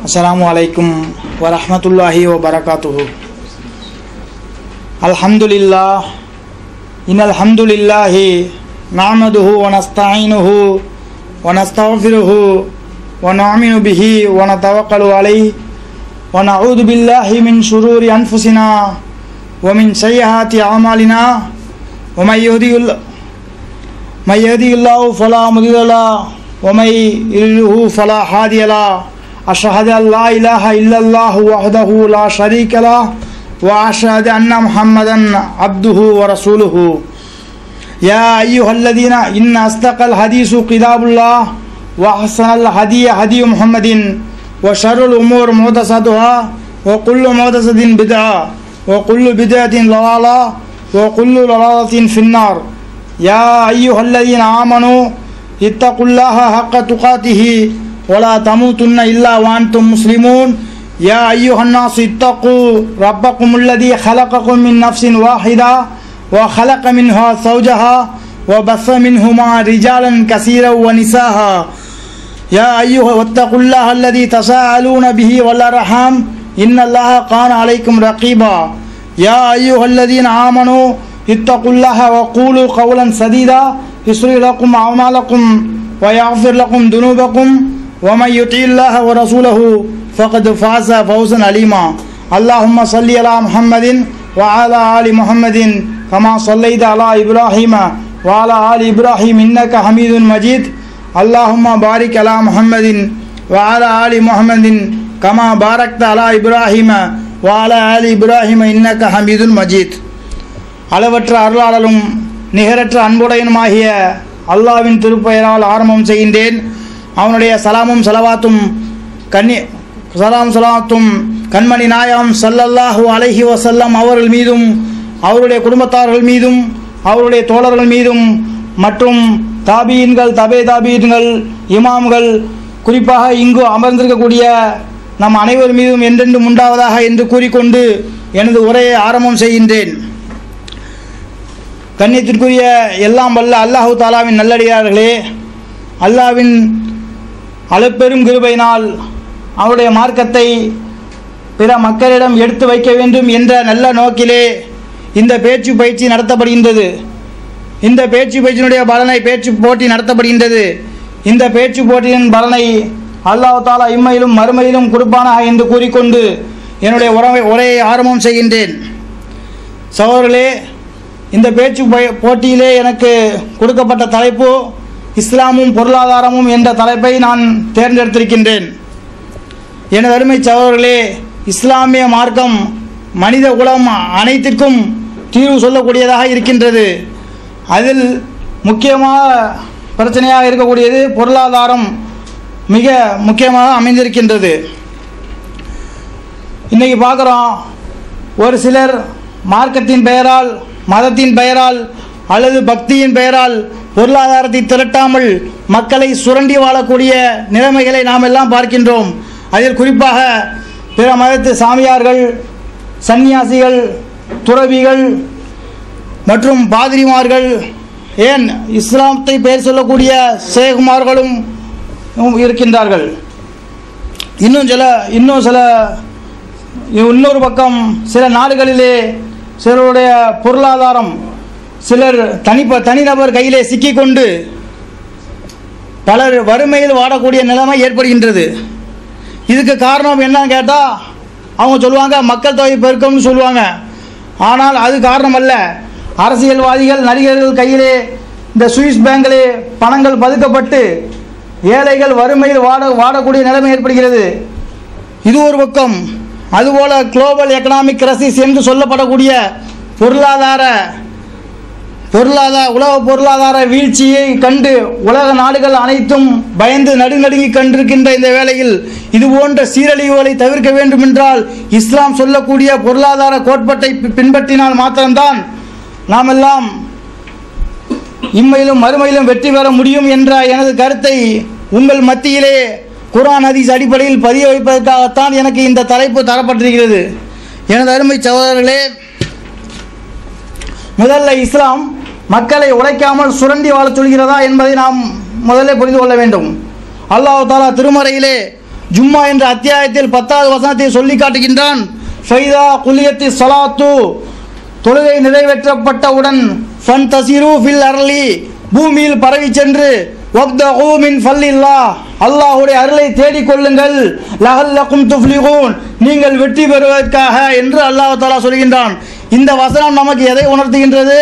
अस्सलामु अलैकुम व रहमतुल्लाहि व बरकातुहु। अल्हम्दुलिल्लाह इन्नल हम्दुलिल्लाहि नहमदुहु व नस्तईनुहु व नस्तगफिरुहु व नु'मिनु बिही व नतवक्कलु अलैहि व नऊदु बिल्लाहि मिन शुरूरि अनफुसिना व मिन सय्यिआति अमालिना व मन यहदिहिल्लाहु फला मुदिल्ल लहु व मन युद्लिल्हु फला हादिय लहु। अशहदु अन ला इलाहा इल्लल्लाहु वहदहु ला शरीक लहु व अशहदु अन्ना मुहम्मदन अब्दुहु व रसूलुहु। या अय्युहल्लज़ीना इन्न अस्दक़ल हदीसि किताबुल्लाह व अहसनल हदी हदी मुहम्मदिन व शर्रुल उमूर मुहदसतुहा व कुल्लु मुहदसतिन बिदअ व कुल्लु बिदअतिन ज़लाला व कुल्लु ज़लालतिन फिन्नार। या अय्युहल्लज़ीना आमनू इत्तक़ुल्लाहा हक़्क़ तुक़ातिही वला तमूतुन्न इल्ला व अंतुम मुस्लिमून। या अय्युहन्नास इत्तक़ू रब्बकुमुल्लज़ी खलक़कुम मिन नफ्सिन वाहिदा व खलक़ मिन्हा ज़ौजहा व बस्स मिन्हुमा रिजालन कसीरन व निसाअ। या वत्तक़ुल्लाहल्लज़ी तसाअलून बिही वल अर्हाम इन्नल्लाहा कान अलैकुम रक़ीबा। या अय्युहल्लज़ीना आमनू इत्तक़ुल्लाहा व क़ूलू क़ौलन सदीदा युस्लिह लकुम अअमालकुम व यग़फ़िर लकुम दुनूबकुम व मन युतिइल्लाह व रसूलहु फ़क़द फ़ाज़ फ़ौज़न अलीमा। अल्लाहुम्मा सल्लि अला मुहम्मदिन व अला आलि मुहम्मदिन कमा सल्लैता अला इब्राहीम व अला आलि इब्राहीम इन्नका हमीदुन मजीद। अल्लाहुम्मा बारिक अला मुहम्मदिन व अला आलि मुहम्मदिन कमा बारकता अला इब्राहीम व अला आलि इब्राहीम इन्नका हमीदुन मजीद। அளவற்ற அருளாளரும் நிகரற்ற அன்புடையனுமாகிய அல்லாஹ்வின் திருப்பெயரால் ஆரம்பம் செய்கின்றேன். அவனுடைய சலாமும் சலவாத்தும் கண்மணி நாயகம் ஸல்லல்லாஹு அலைஹி வஸல்லம் அவர்கள் மீதும் அவருடைய குடும்பத்தார்கள் மீதும் அவருடைய தோழர்கள் மீதும் மற்றும் தாபீன்கள் தபே தாபீன்கள் இமாம்கள் குறிப்பாக இங்கு அமர்ந்திருக்கக்கூடிய நம் அனைவர் மீதும் என்றென்றும் உண்டாவதாக என்று கூறிக்கொண்டு எனது உரையை ஆரம்பம் செய்கின்றேன். கண்ணியத்திற்குரிய எல்லாம் வல்ல அல்லாஹு தாலாவின் நல்லடியார்களே, அல்லாஹ்வின் அளப்பெரும் கிருபையினால் அவருடைய மார்க்கத்தை பிற மக்களிடம் எடுத்து வைக்க வேண்டும் என்ற நல்ல நோக்கிலே இந்த பேச்சு பயிற்சி நடத்தப்படுகின்றது. இந்த பேச்சு பயிற்சியினுடைய பலனை பேச்சு போட்டி நடத்தப்படுகின்றது. இந்த பேச்சு போட்டியின் பலனை அல்லாஹ் தாலா இம்மையிலும் மறுமையிலும் கொடுப்பானாக என்று கூறிக்கொண்டு என்னுடைய உரையை ஆரம்பம் செய்கின்றேன். சகோதரர்களே, இந்த பேச்சு போட்டியிலே எனக்கு கொடுக்கப்பட்ட தலைப்பு இஸ்லாமும் பொருளாதாரமும் என்ற தலைப்பை நான் தேர்ந்தெடுத்திருக்கின்றேன். எனது அருமை சகோதரர்களே, இஸ்லாமிய மார்க்கம் மனித குலம் அனைத்திற்கும் தீர்வு சொல்லக்கூடியதாக இருக்கின்றது. அதில் முக்கியமாக பிரச்சனையாக இருக்கக்கூடியது பொருளாதாரம் மிக முக்கியமாக அமைந்திருக்கின்றது. இன்றைக்கி பார்க்குறோம், ஒரு சிலர் மார்க்கத்தின் பெயரால் மதத்தின் பெயரால் அல்லது பக்தியின் பெயரால் பொருளாதாரத்தை திரட்டாமல் மக்களை சுரண்டி வாழக்கூடிய நிலைமைகளை நாம் எல்லாம் பார்க்கின்றோம். அதில் குறிப்பாக பிற மதத்து சாமியார்கள், சன்னியாசிகள், துறவிகள் மற்றும் பாதிரிமார்கள், ஏன் இஸ்லாத்தை பெயர் சொல்லக்கூடிய ஷேகுமார்களும் இருக்கின்றார்கள். இன்னொரு பக்கம் சில நாடுகளிலே சிலருடைய பொருளாதாரம் சிலர் தனிநபர் கையிலே சிக்கிக்கொண்டு பலர் வறுமையில் வாடக்கூடிய நிலைமை ஏற்படுகின்றது. இதுக்கு காரணம் என்னன்னு கேட்டால் அவங்க சொல்லுவாங்க மக்கள் தொகை பெருக்கம்னு சொல்லுவாங்க. ஆனால் அது காரணம் அல்ல. அரசியல்வாதிகள், நடிகர்கள் கையிலே இந்த சுவிஸ் பேங்கிலே பணங்கள் பதுக்கப்பட்டு ஏழைகள் வறுமையில் வாடக்கூடிய நிலைமை ஏற்படுகிறது. இது ஒரு பக்கம். அதுபோல குளோபல் எக்கனாமிக் கிரைசிஸ் என்று சொல்லப்படக்கூடிய உலக பொருளாதார வீழ்ச்சியை கண்டு உலக நாடுகள் அனைத்தும் பயந்து நடுநடுங்கி கண்டிருக்கின்ற இந்த வேளையில் இதுபோன்ற சீரழிவுகளை தவிர்க்க வேண்டும் என்றால் இஸ்லாம் சொல்லக்கூடிய பொருளாதார கோட்பாட்டை பின்பற்றினால் மாத்திரம்தான் நாம் எல்லாம் இம்மையிலும் மறுமையிலும் வெற்றி பெற முடியும் என்ற எனது கருத்தை உங்கள் மத்தியிலே குர்ஆன் ஹதீஸ் அடிப்படையில் பதிய வைப்பதற்காகத்தான் எனக்கு இந்த தலைப்பு தரப்பட்டிருக்கிறது. எனது அருமை சகோதரர்களே, முதல்ல இஸ்லாம் மக்களை உழைக்காமல் சுரண்டி வாழச் சொல்கிறதா என்பதை நாம் முதல்ல புரிந்து கொள்ள வேண்டும். அல்லாஹ் தஆலா திருமறையிலே ஜும்மா என்ற அத்தியாயத்தில் 10வது வசனத்தை சொல்லி காட்டுகின்றான். ஃபைதா குலியத்தி ஸலாத்து, தொழுகை நிறைவேற்றப்பட்டவுடன் ஃபன்தஸிரு ஃபில் அர்லி, பூமியில் பரவி சென்று வப்தகு மின் ஃபல்லில்லாஹ், அல்லாஹ்வுடைய அருளை தேடிக் கொள்ளுங்கள், லஅல்லகும் துஃப்லிஹூன், நீங்கள் வெற்றி பெறுவதற்காக என்று அல்லாஹ் தஆலா சொல்கின்றான். இந்த வசனம் நமக்கு எதை உணர்த்துகின்றது?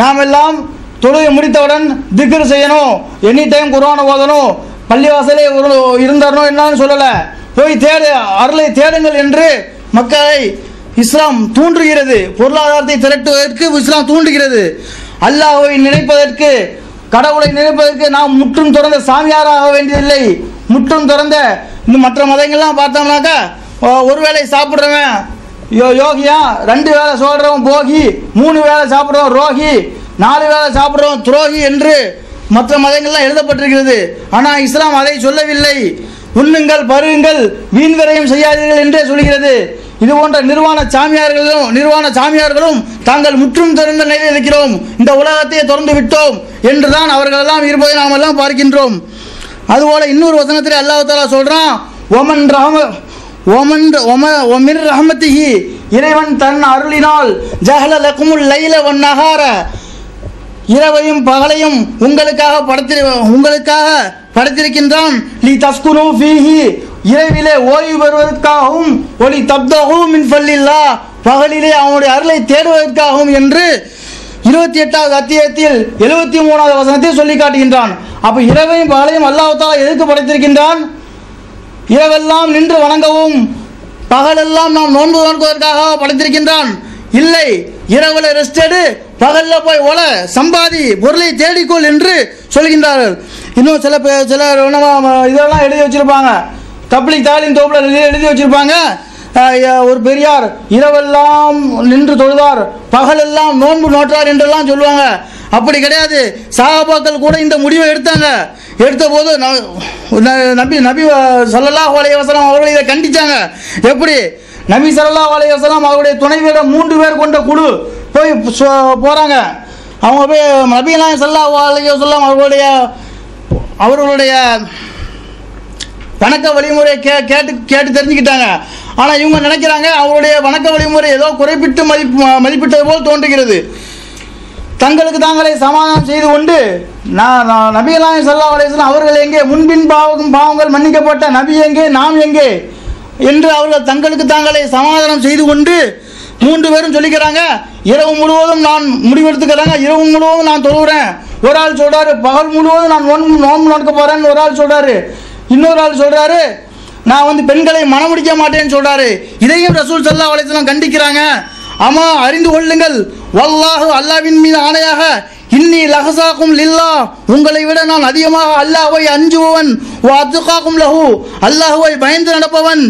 நாம் எல்லாம் தொழுகை முடித்தவுடன் திக்ர் செய்யணும், எனி டைம் குர்ஆன் ஓதணும், பள்ளிவாசலே இருந்தரணும் என்னன்னு சொல்லல, போய் தேடு, அருளை தேடுங்கள் என்று மக்களை இஸ்லாம் தூண்டுகிறது. பொருளாதாரத்தை திரட்டுவதற்கு இஸ்லாம் தூண்டுகிறது. அல்லாஹ்வை நினைப்பதற்கு, கடவுளை நினைப்பதற்கு நாம் முற்றும் துறந்த சாமியாராக வேண்டியதில்லை. முற்றும் துறந்த இந்த மற்ற மதங்கள்லாம் பார்த்தோம்னாக்கா ஒருவேளை சாப்பிட்றவன் யோகியா, 2 வேளை சொல்றவன் போகி, 3 வேளை சாப்பிட்றவன் ரோகி, 4 வேளை சாப்பிட்றவன் துரோகி என்று மற்ற மதங்கள்லாம் எழுதப்பட்டிருக்கிறது. ஆனால் இஸ்லாம் அதை சொல்லவில்லை. உண்ணுங்கள், பருகுங்கள், வீண் விரயம் செய்யாதீர்கள் என்றே சொல்கிறது. இது போன்ற நிர்வாண சாமியார்களும் தாங்கள் முற்றும் திறந்த நிலையில் இருக்கிறோம், இந்த உலகத்தையே திறந்து விட்டோம் என்றுதான் அவர்களெல்லாம் இருப்பதை நாம் எல்லாம் பார்க்கின்றோம். அதுபோல இன்னொரு வசனத்தில் அல்லாஹ் தஆலா சொல்றான், ஒமின் ரஹமத்திஹி, இறைவன் தன் அருளினால் ஜஹல லகுமுல் லைல வன் நஹார, இரவையும் பகலையும் உங்களுக்காக படைத்திருக்கின்றான். லி தஸ்குனு ஃபீஹி, இரவிலே ஓய்வு பெறுவதற்காகவும், ஒலி தப்தகு மின் ஃபல்லில்லாஹ், பகலிலே அவனுடைய அருளை தேடுவதற்காகவும் என்று 28வது அத்தியாயத்தில் 73வது வசனத்தை சொல்லி காட்டுகின்றான். அப்ப இரவையும் பகலையும் அல்லாஹ் தஆலா எதற்கு படைத்திருக்கின்றான்? இரவெல்லாம் நின்று வணங்கவும், பகலெல்லாம் நாம் நோன்பு நோக்குவதற்காக படைத்திருக்கின்றான். இல்லை, இரவுல ரெஸ்ட் எடு, பகல்ல போய் ஒல சம்பாதி, பொருளை தேடிக்கொள் என்று சொல்கின்றார்கள். இன்னும் சில இதெல்லாம் எழுதி வச்சிருப்பாங்க, தப்லீக் தாலீம் தோப்புல எழுதி வச்சிருப்பாங்க, ஒரு பெரியார் இரவெல்லாம் நின்று தொழுதார், பகலெல்லாம் நோன்பு நோற்றார் என்றெல்லாம் சொல்லுவாங்க. அப்படி கிடையாது. சஹாபாக்கள் கூட இந்த முடிவை எடுத்த போது நபி ஸல்லல்லாஹு அலைஹி வஸல்லம் அவர்கள் இதை கண்டிச்சாங்க. எப்படி? நபி ஸல்லல்லாஹு அலைஹி வஸல்லம் அவருடைய துணைவியர் 3 பேர் கொண்ட குழு போய் போறாங்க. அவங்க போய் நபி நாயகம் ஸல்லல்லாஹு அலைஹி வஸல்லம் அவர்களுடைய வணக்க வழிமுறை கேட்டு தெரிஞ்சுக்கிட்டாங்க. ஆனால் இவங்க நினைக்கிறாங்க அவருடைய வணக்க வழிமுறை ஏதோ குறைப்பிட்டு மதிப்பிட்டது போல் தோன்றுகிறது. தங்களுக்கு தாங்களே சமாதானம் செய்து கொண்டு நபிகள் நாயகம் ஸல்லல்லாஹு அலைஹி வஸல்லம் அவர்கள் எங்கே, முன்பின் பாவங்கள் மன்னிக்கப்பட்ட நபி எங்கே, நாம் எங்கே என்று அவர்கள் தங்களுக்கு தாங்களே சமாதானம் செய்து கொண்டு 3 பேரும் சொல்லிக்கிறாங்க, இரவு முழுவதும் நான் முடிவெடுத்துக்கிறாங்க, இரவு முழுவதும் நான் தொழுகிறேன். ஒரு ஆள் சொல்றாரு பகல் முழுவதும் நான் நோன்பு நோக்க போறேன்னு ஒரு ஆள் சொல்றாரு. இன்னொரு ஆள் சொல்றாரு நான் பெண்களை மணமுடிக்க மாட்டேன்னு சொல்றாரு. இதையும் ரசூல் ஸல்லல்லாஹு அலைஹி வஸல்லம் கண்டிக்கிறாங்க. ஆமா, அறிந்து கொள்ளுங்கள், வல்லாஹு, அல்லாஹ்வின் மீது ஆணையாக, இன்னி லஹசாக்கும் லில்லாஹ், உங்களை விட நான் அதிகமாக அல்லாஹ்வை அஞ்சுபவன், வ அத்காக்கும் லஹு, அல்லாஹ்வை பயந்து நடப்பவன்,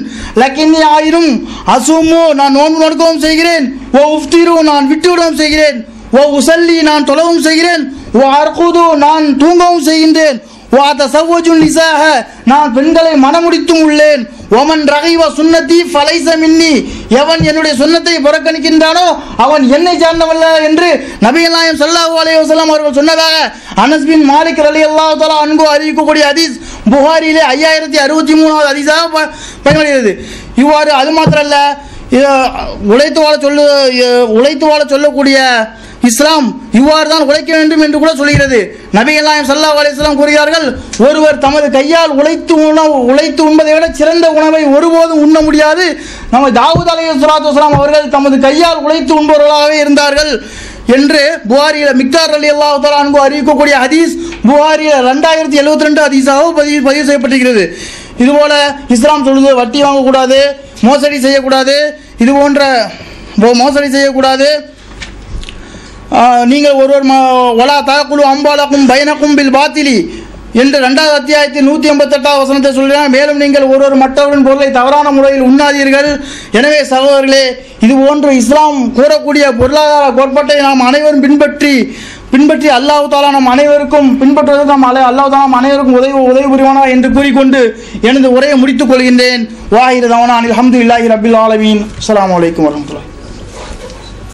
லக்கின்னி ஆயிரும் அசுமு, நான் நோன்பு நோக்கவும் செய்கிறேன், வ உஃப்திரு, நான் விட்டுவிடவும் செய்கிறேன், வ உஸல்லி, நான் தொழவும் செய்கிறேன், வ அர்குது, நான் தூங்கவும் செய்கின்றேன், வ தஸவ்வஜு நிஸாஹ, நான் பெண்களை மணமுடித்தும் உள்ளேன், ஒமன் ரகிவ சுன்னதி ஃபலைஸ மின்னி, எவன் என்னுடைய சுன்னத்தை புறக்கணிக்கின்றானோ அவன் என்னை சார்ந்தவல்ல என்று நபிகள் நாயகம் ஸல்லல்லாஹு அலைஹி வஸல்லம் அவர்கள் சொன்னதாக அனஸ் பின் மாலிக் ரலியல்லாஹு தஆலா அன்ஹு அறிவிக்கக்கூடிய ஹதீஸ் புகாரியிலே 5063வது ஹதீஸாக பயன்படுகிறது. இவ்வாறு அது மாத்திரமல்ல, உழைத்து வாழ சொல்லக்கூடிய இஸ்லாம் இவ்வாறு தான் உழைக்க வேண்டும் என்று கூட சொல்கிறது. நபிகள் நாயகம் ஸல்லல்லாஹு அலைஹி வஸல்லம் கூறுகிறார்கள், ஒருவர் தமது கையால் உழைத்து உண்பதை விட சிறந்த உணவை ஒருபோதும் உண்ண முடியாது. நம்ம தாவூத் அலைஹிஸ்ஸலாத்து வஸலாம் அவர்கள் தமது கையால் உழைத்து உண்பவர்களாகவே இருந்தார்கள் என்று புகாரியில் மிக்தார் ரலியல்லாஹு தஆலா அன்ஹு அறிவிக்கக்கூடிய ஹதீஸ் புகாரியில் 2072 ஹதீஸாக பதிவு செய்யப்பட்டிருக்கிறது. இதுபோல இஸ்லாம் சொல்லுது, வட்டி வாங்கக்கூடாது, மோசடி செய்யக்கூடாது, இது போன்ற மோசடி செய்யக்கூடாது. நீங்கள் ஒருவர் வலா தாக்குலு அம்பாலக்கும் பைனக்கும் பில் பாத்திலி என்று 2வது அத்தியாயத்தில் 188வது வசனத்தை சொல்கிறார். மேலும் நீங்கள் ஒருவர் மற்றவரின் பொருளை தவறான முறையில் உண்ணாதீர்கள். எனவே சகோதரர்களே, இது போன்று இஸ்லாம் கூறக்கூடிய பொருளாதார கோட்பாட்டை நாம் அனைவரும் பின்பற்றி அல்லாஹ் தஆலா நம் அனைவருக்கும் பின்பற்றுவதற்கு அல்லாஹ் தஆலா நம் அனைவருக்கும் உதவி புரிவானா என்று கூறிக்கொண்டு எனது உரையை முடித்துக் கொள்கின்றேன். வாஹிரு தவானா அல்ஹம்துலில்லாஹி ரப்பில் ஆலமீன். அஸ்ஸலாமு அலைக்கும் வரஹ்மத்துல்லாஹி.